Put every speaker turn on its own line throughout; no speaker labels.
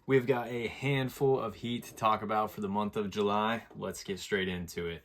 We've got a handful of heat to talk about for the month of July. Let's get straight into it.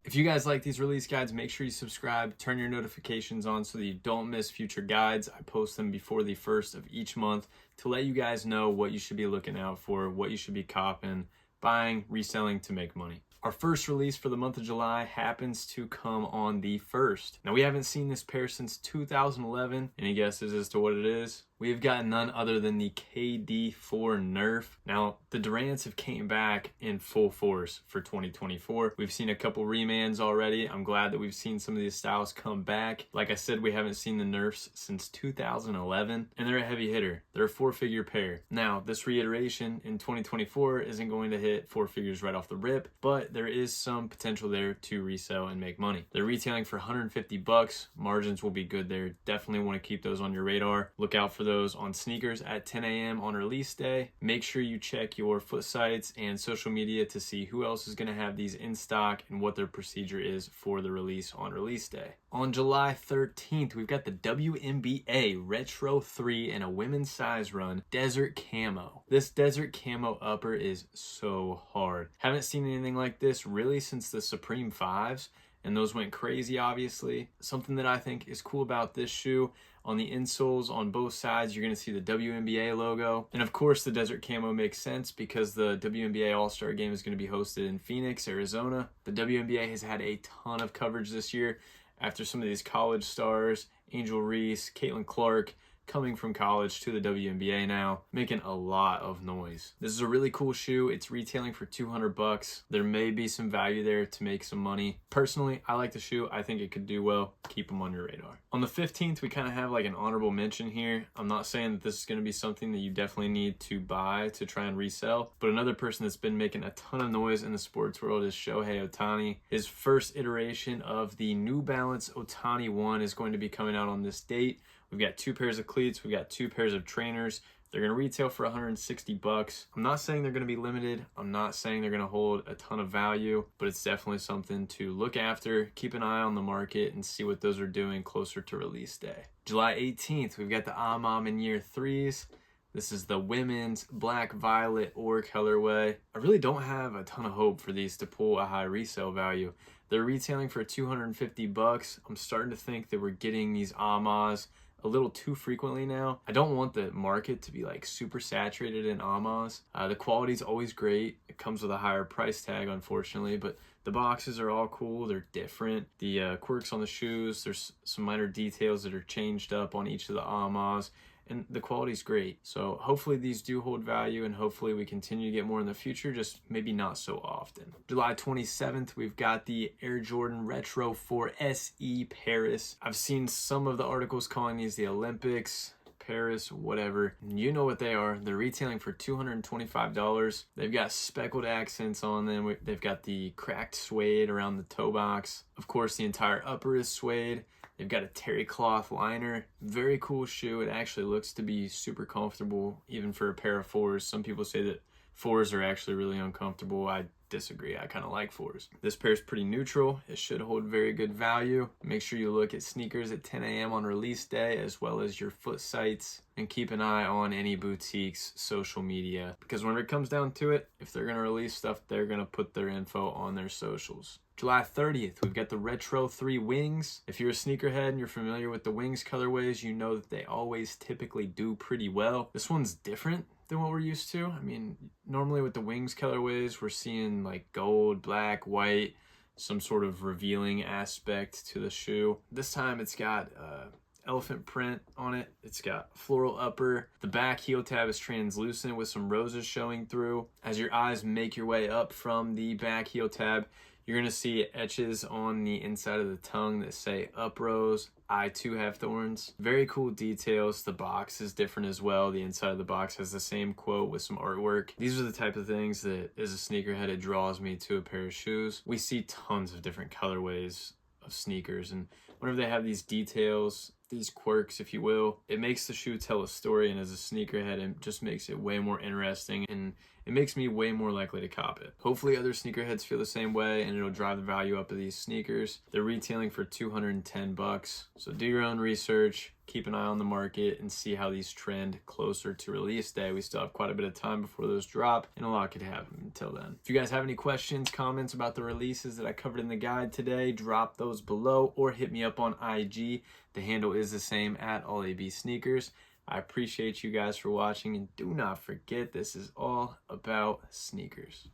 If you guys like these release guides, make sure you subscribe, turn your notifications on so that you don't miss future guides. I post them before the first of each month to let you guys know what you should be looking out for, what you should be copping, buying, reselling to make money. Our first release for the month of July happens to come on the 1st. Now, we haven't seen this pair since 2011. Any guesses as to what it is? We've got none other than the KD4 Nerf. Now, the Durants have came back in full force for 2024. We've seen a couple remans already. I'm glad that we've seen some of these styles come back. Like I said, we haven't seen the Nerfs since 2011, and they're a heavy hitter. They're a four-figure pair. Now, this reiteration in 2024 isn't going to hit four figures right off the rip, but there is some potential there to resell and make money. They're retailing for 150 bucks. Margins will be good there. Definitely want to keep those on your radar. Look out for those on sneakers at 10 a.m. on release day. Make sure you check your foot sites and social media to see who else is going to have these in stock and what their procedure is for the release on release day. On July 13th, we've got the WNBA Retro 3 in a women's size run, Desert Camo. This Desert Camo upper is so hard. Haven't seen anything like this really since the Supreme 5s, and those went crazy, obviously. Something that I think is cool about this shoe, on the insoles on both sides, you're going to see the WNBA logo. And of course, the Desert Camo makes sense because the WNBA All-Star Game is going to be hosted in Phoenix, Arizona. The WNBA has had a ton of coverage this year after some of these college stars, Angel Reese, Caitlin Clark, coming from college to the WNBA now, making a lot of noise. This is a really cool shoe. It's retailing for 200 bucks. There may be some value there to make some money. Personally, I like the shoe. I think it could do well. Keep them on your radar. On the 15th, we kind of have like an honorable mention here. I'm not saying that this is going to be something that you definitely need to buy to try and resell, but another person that's been making a ton of noise in the sports world is Shohei Ohtani. His first iteration of the New Balance Ohtani 1 is going to be coming out on this date. We've got two pairs of cleats. We've got two pairs of trainers. They're going to retail for 160 bucks. I'm not saying they're going to be limited. I'm not saying they're going to hold a ton of value, but it's definitely something to look after, keep an eye on the market, and see what those are doing closer to release day. July 18th, we've got the Amam in year 3s. This is the women's black, violet, or colorway. I really don't have a ton of hope for these to pull a high resale value. They're retailing for 250 bucks. I'm starting to think that we're getting these Amas a little too frequently now. I don't want the market to be like super saturated in Amas. The quality is always great. It comes with a higher price tag, unfortunately, but the boxes are all cool. They're different. The quirks on the shoes, there's some minor details that are changed up on each of the Amas, and the quality's great. So hopefully these do hold value, and hopefully we continue to get more in the future, just maybe not so often. July 27th, we've got the Air Jordan Retro 4 SE Paris. I've seen some of the articles calling these the Olympics, Paris, whatever. You know what they are. They're retailing for $225. They've got speckled accents on them. They've got the cracked suede around the toe box. Of course, the entire upper is suede. They've got a terry cloth liner. Very cool shoe. It actually looks to be super comfortable, even for a pair of 4s. Some people say that 4s are actually really uncomfortable. I disagree. I kind of like 4s. This pair is pretty neutral. It should hold very good value. Make sure you look at sneakers at 10 a.m. on release day, as well as your foot sites, and keep an eye on any boutiques' social media, because when it comes down to it, if they're going to release stuff, they're going to put their info on their socials. July 30th, we've got the Retro 3 Wings. If you're a sneakerhead and you're familiar with the Wings colorways, you know that they always typically do pretty well. This one's different than what we're used to. I mean, normally with the Wings colorways, we're seeing like gold, black, white, some sort of revealing aspect to the shoe. This time it's got elephant print on it. It's got floral upper. The back heel tab is translucent with some roses showing through. As your eyes make your way up from the back heel tab, you're going to see etches on the inside of the tongue that say up rose, I too have thorns. Very cool details. The box is different as well. The inside of the box has the same quote with some artwork. These are the type of things that, as a sneakerhead, it draws me to a pair of shoes. We see tons of different colorways of sneakers, and whenever they have these details, these quirks, if you will, it makes the shoe tell a story, and as a sneakerhead, it just makes it way more interesting, and it makes me way more likely to cop it. Hopefully other sneakerheads feel the same way, and it'll drive the value up of these sneakers. They're retailing for $210, so do your own research, keep an eye on the market, and see how these trend closer to release day. We still have quite a bit of time before those drop, and a lot could happen until then. If you guys have any questions, comments about the releases that I covered in the guide today, drop those below or hit me up on IG. The handle is the same, at AllABSneakers. I appreciate you guys for watching, and do not forget, this is all about sneakers.